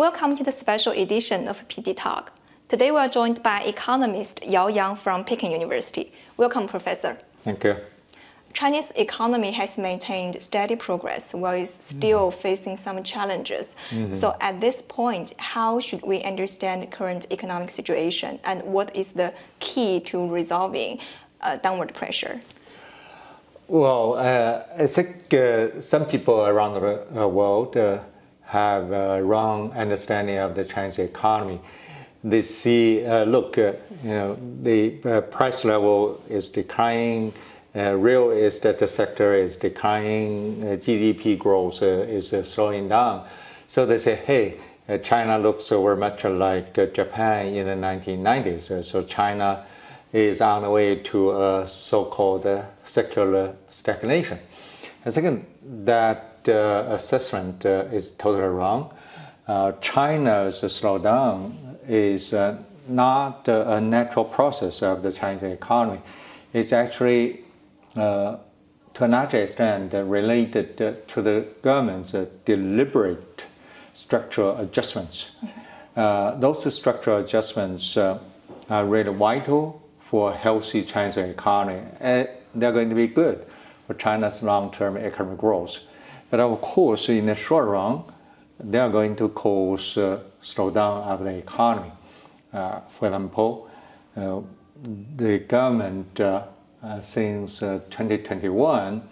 Welcome to the special edition of PD Talk. Today we are joined by economist Yao Yang from Peking University. Welcome, Professor. Thank you. Chinese economy has maintained steady progress while it's still facing some challenges. So at this point, how should we understand the current economic situation and what is the key to resolving downward pressure? Well, I think some people around the world have a wrong understanding of the Chinese economy. They see, the price level is declining, real estate sector is declining, GDP growth is slowing down. So they say, hey, China looks very much like Japan in the 1990s. So China is on the way to a so-called secular stagnation. I think that assessment is totally wrong. China's slowdown is not a natural process of the Chinese economy. It's actually, to a large extent, related to the government's deliberate structural adjustments. Those structural adjustments are really vital for a healthy Chinese economy. They're going to be good for China's long-term economic growth. But of course, in the short run, they are going to cause slowdown of the economy. For example, the government since 2021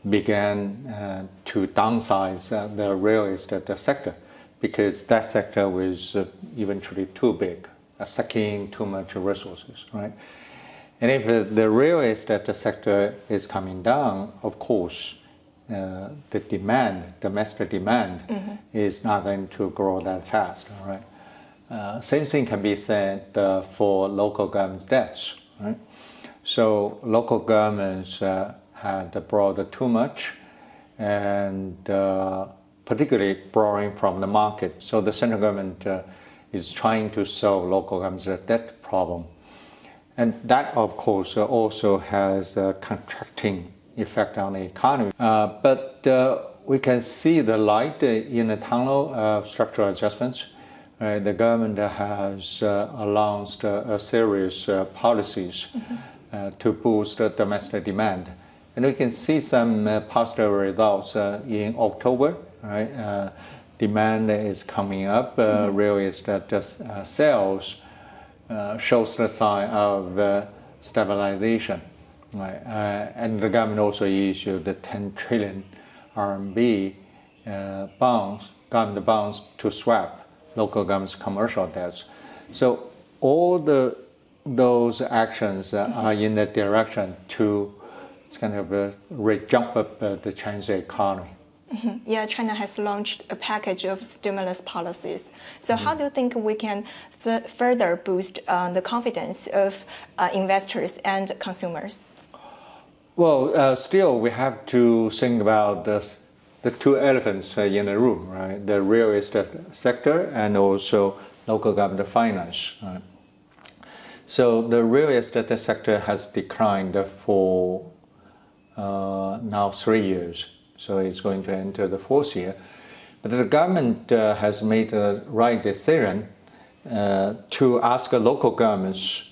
began to downsize the real estate sector because that sector was eventually too big, sucking too much resources, right? And if the real estate sector is coming down, of course, the demand, domestic demand, is not going to grow that fast, right? Same thing can be said for local government debts, right? So local governments had borrowed too much, and particularly borrowing from the market. So the central government is trying to solve local government's debt problem. And that, of course, also has a contracting effect on the economy. But we can see the light in the tunnel of structural adjustments. The government has announced a series of policies to boost domestic demand. And we can see some positive results in October, right? Demand is coming up, real estate sales shows the sign of stabilization. Right. And the government also issued the 10 trillion RMB government bonds to swap local government's commercial debts. So all those actions are in the direction to kind of jump up the Chinese economy. Yeah, China has launched a package of stimulus policies. So how do you think we can further boost the confidence of investors and consumers? Well, still we have to think about the two elephants in the room, right? The real estate sector and also local government finance. Right? So the real estate sector has declined for now 3 years. So it's going to enter the fourth year. But the government has made the right decision to ask local governments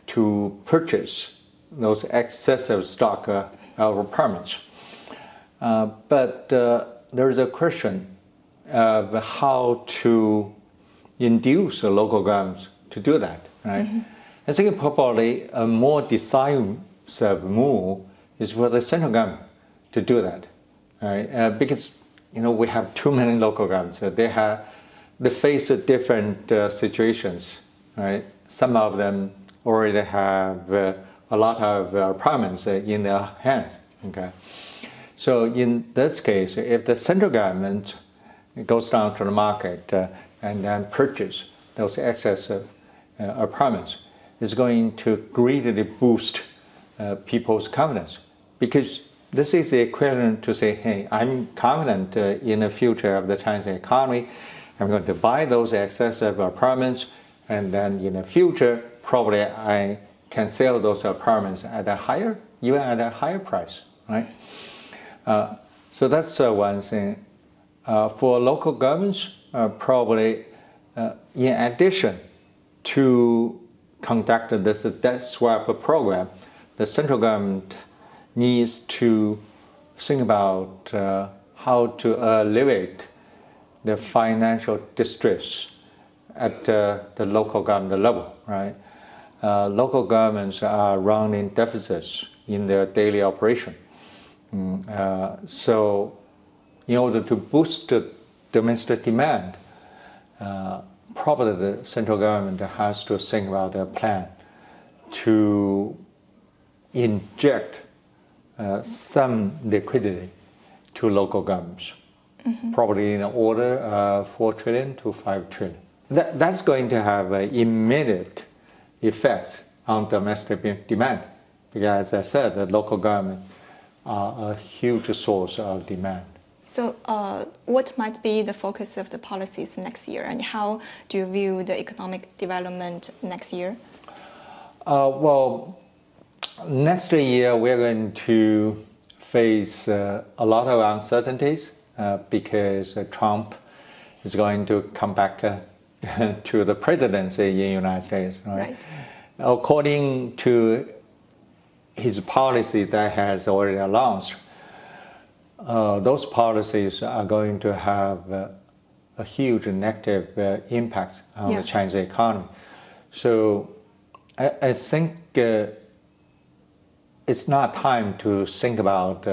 to purchase those excessive stock of apartments. But there is a question of how to induce the local governments to do that, right? I think probably a more decisive move is for the central government to do that, right? Because we have too many local governments. They face different situations, right? Some of them already have a lot of apartments in their hands. Okay, so in this case, if the central government goes down to the market and then purchase those excess apartments, it's going to greatly boost people's confidence, because this is the equivalent to say, hey, I'm confident in the future of the Chinese economy. I'm going to buy those excessive apartments, and then in the future, probably I can sell those apartments at even at a higher price, right? So that's one thing. For local governments, probably in addition to conduct this debt swap program, the central government needs to think about how to alleviate the financial distress at the local government level, right? Local governments are running deficits in their daily operation. So in order to boost the domestic demand, probably the central government has to think about a plan to inject some liquidity to local governments, probably in the order of 4 trillion to 5 trillion. That's going to have an immediate effect on domestic demand, because as I said, the local government are a huge source of demand. So what might be the focus of the policies next year, and how do you view the economic development next year? Well, next year we're going to face a lot of uncertainties because Trump is going to come back to the presidency in the United States. Right? According to his policy that has already announced, those policies are going to have a huge negative impact on the Chinese economy. So I think it's not time to think about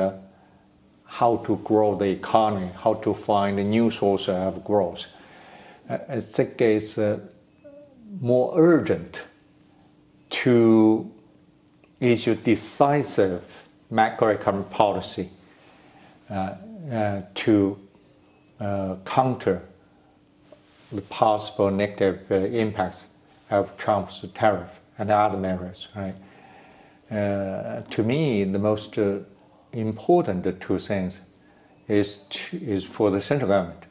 how to grow the economy, how to find a new source of growth. I think it's more urgent to issue decisive macroeconomic policy to counter the possible negative impacts of Trump's tariff and other measures. Right? To me, the most important two things is for the central government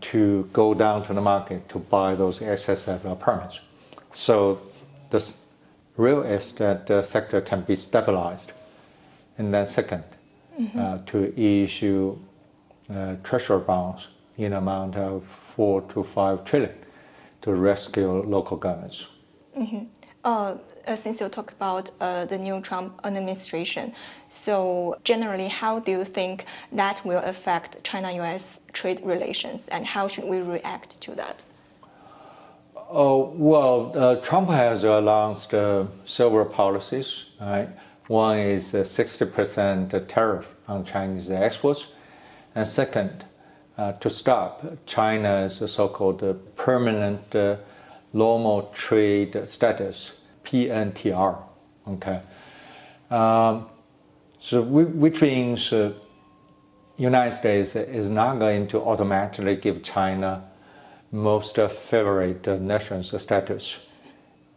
to go down to the market to buy those excessive permits, so the real estate sector can be stabilized. And then second, to issue treasury bonds in amount of 4 to 5 trillion to rescue local governments. Since you talk about the new Trump administration, so generally, how do you think that will affect China-US trade relations, and how should we react to that? Trump has announced several policies. Right? One is a 60% tariff on Chinese exports, and second, to stop China's so-called permanent normal trade status, PNTR. Okay, so which means United States is not going to automatically give China most favored nations status,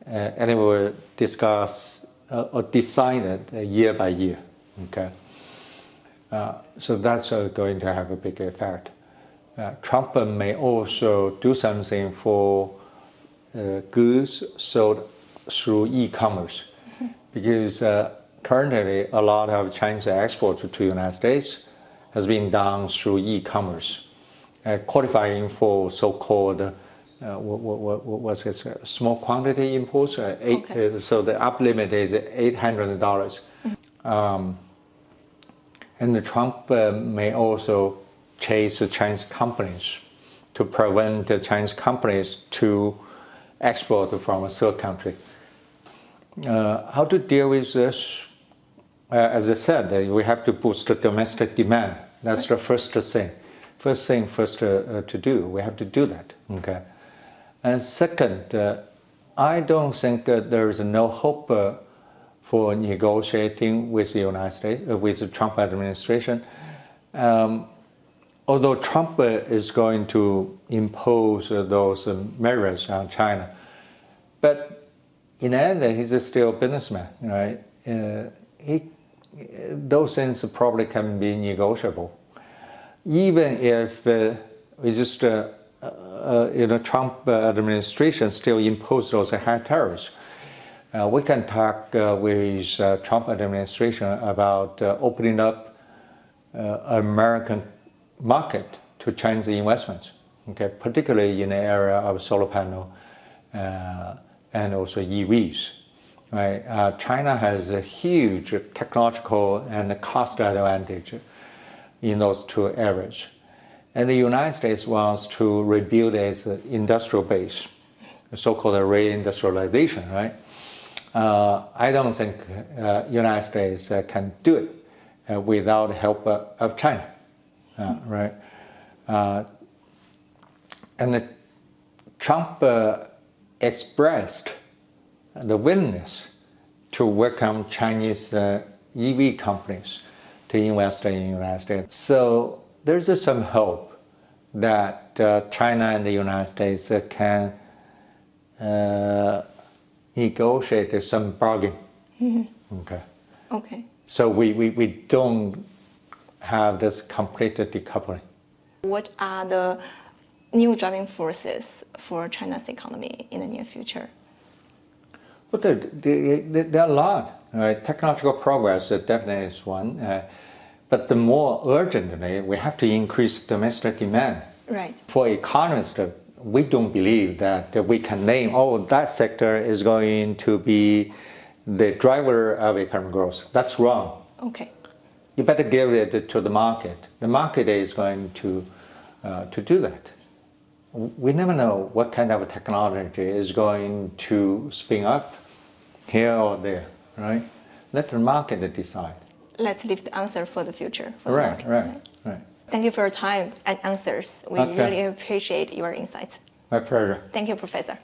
and it will discuss or decide it year by year. Okay, so that's going to have a big effect. Trump may also do something for goods sold through e-commerce, because currently a lot of Chinese exports to the United States has been done through e-commerce, qualifying for so-called what's it, small quantity imports. So the up limit is $800. And Trump may also chase the Chinese companies to prevent the Chinese companies to export from a third country. How to deal with this? As I said, we have to boost the domestic demand. That's the first thing. First to do. We have to do that. Okay. And second, I don't think there is no hope for negotiating with the United States, with the Trump administration. Although Trump is going to impose those measures on China, but in the end, he's still a businessman, right? Those things probably can be negotiable. Even if we just, Trump administration still impose those high tariffs, we can talk with Trump administration about opening up American market to Chinese investments, okay, particularly in the area of solar panel and also EVs. Right? China has a huge technological and cost advantage in those two areas. And the United States wants to rebuild its industrial base, so-called reindustrialization, right? I don't think United States can do it without the help of China, right? And Trump expressed the willingness to welcome Chinese EV companies to invest in the United States. So there's some hope that China and the United States can negotiate some bargain. Mm-hmm. Okay. Okay. So we don't have this complete decoupling. What are the new driving forces for China's economy in the near future? Well, there are a lot. Right? Technological progress definitely is one. But the more urgently, we have to increase domestic demand. Right. For economists, we don't believe that we can name, that sector is going to be the driver of economic growth. That's wrong. Okay. You better give it to the market. The market is going to do that. We never know what kind of technology is going to spring up here or there, right? Let the market decide. Let's leave the answer for the future. For the market. Right. Thank you for your time and answers. We really appreciate your insights. My pleasure. Thank you, Professor.